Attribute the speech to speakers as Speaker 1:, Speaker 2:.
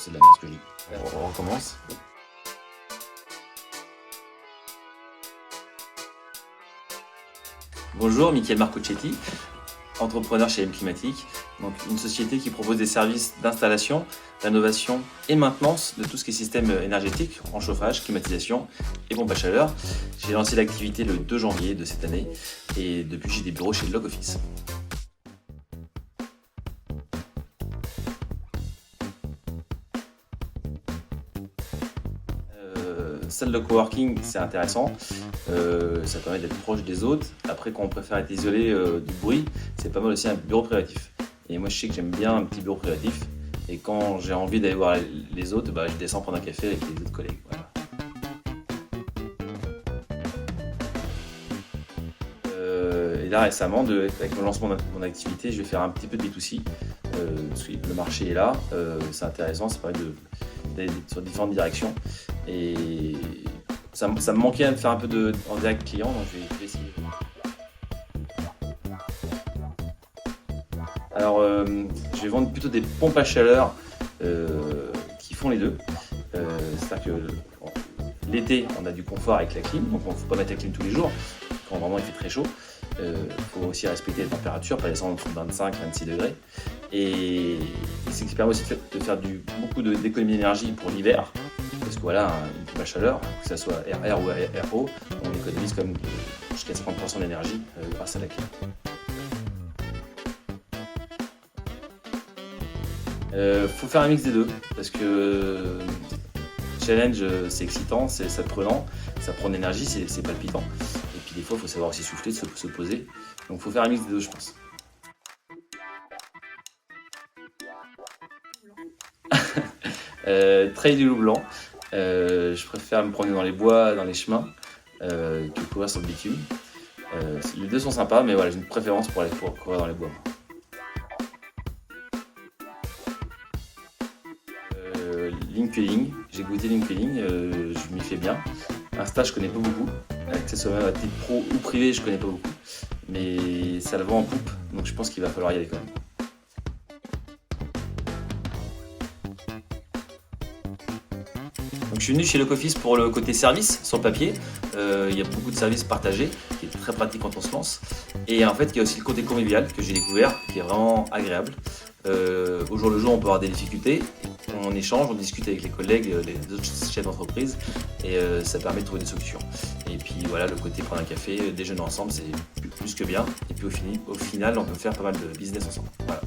Speaker 1: c'est de la merde ce que je dis. On recommence. Bonjour, Michael Marcuccetti, entrepreneur chez M-Climatique, donc une société qui propose des services d'installation, d'innovation et maintenance de tout ce qui est système énergétique, en chauffage, climatisation et pompe à chaleur. J'ai lancé l'activité le 2 janvier de cette année et depuis j'ai des bureaux chez Log Office. Salle de coworking, c'est intéressant, ça permet d'être proche des autres. Après, quand on préfère être isolé du bruit, c'est pas mal aussi un bureau privatif. Et moi, je sais que j'aime bien un petit bureau privatif. Et quand j'ai envie d'aller voir les autres, je descends prendre un café avec les autres collègues. Voilà. Et là, récemment, avec le lancement de mon activité, je vais faire un petit peu de B2C. Parce que le marché est là, c'est intéressant, ça permet d'aller sur différentes directions. Et ça me manquait de faire un peu en direct client, donc je vais essayer. Alors, je vais vendre plutôt des pompes à chaleur qui font les deux. C'est-à-dire que l'été, on a du confort avec la clim, donc il ne faut pas mettre la clim tous les jours. Quand vraiment il fait très chaud, il faut aussi respecter les températures, pas descendre en dessous de 25-26 degrés. Et c'est ce qui permet aussi de faire beaucoup d'économie d'énergie pour l'hiver. Parce que voilà, une pompe à chaleur, que ce soit RR ou RO, on économise comme jusqu'à 50% d'énergie grâce à la clim. Faut faire un mix des deux, parce que challenge c'est excitant, c'est prenant, ça prend de l'énergie, c'est palpitant. Et puis des fois il faut savoir aussi souffler, se poser. Donc il faut faire un mix des deux, je pense. Trail du loup blanc. Je préfère me promener dans les bois, dans les chemins, que courir sur le bitume. Les deux sont sympas, mais voilà, j'ai une préférence pour courir dans les bois. LinkedIn, j'ai goûté LinkedIn, je m'y fais bien. Insta, je connais pas beaucoup. Que ce soit même à titre pro ou privé, je connais pas beaucoup. Mais ça le vend en poupe, donc je pense qu'il va falloir y aller quand même. Donc, je suis venu chez Log Office pour le côté service sur le papier. Il y a beaucoup de services partagés, qui est très pratique quand on se lance. Et en fait, il y a aussi le côté convivial que j'ai découvert, qui est vraiment agréable. Au jour le jour, on peut avoir des difficultés. On échange, on discute avec les collègues, les autres chefs d'entreprise, et ça permet de trouver des solutions. Et puis voilà, le côté prendre un café, déjeuner ensemble, c'est plus que bien. Et puis au final, on peut faire pas mal de business ensemble. Voilà.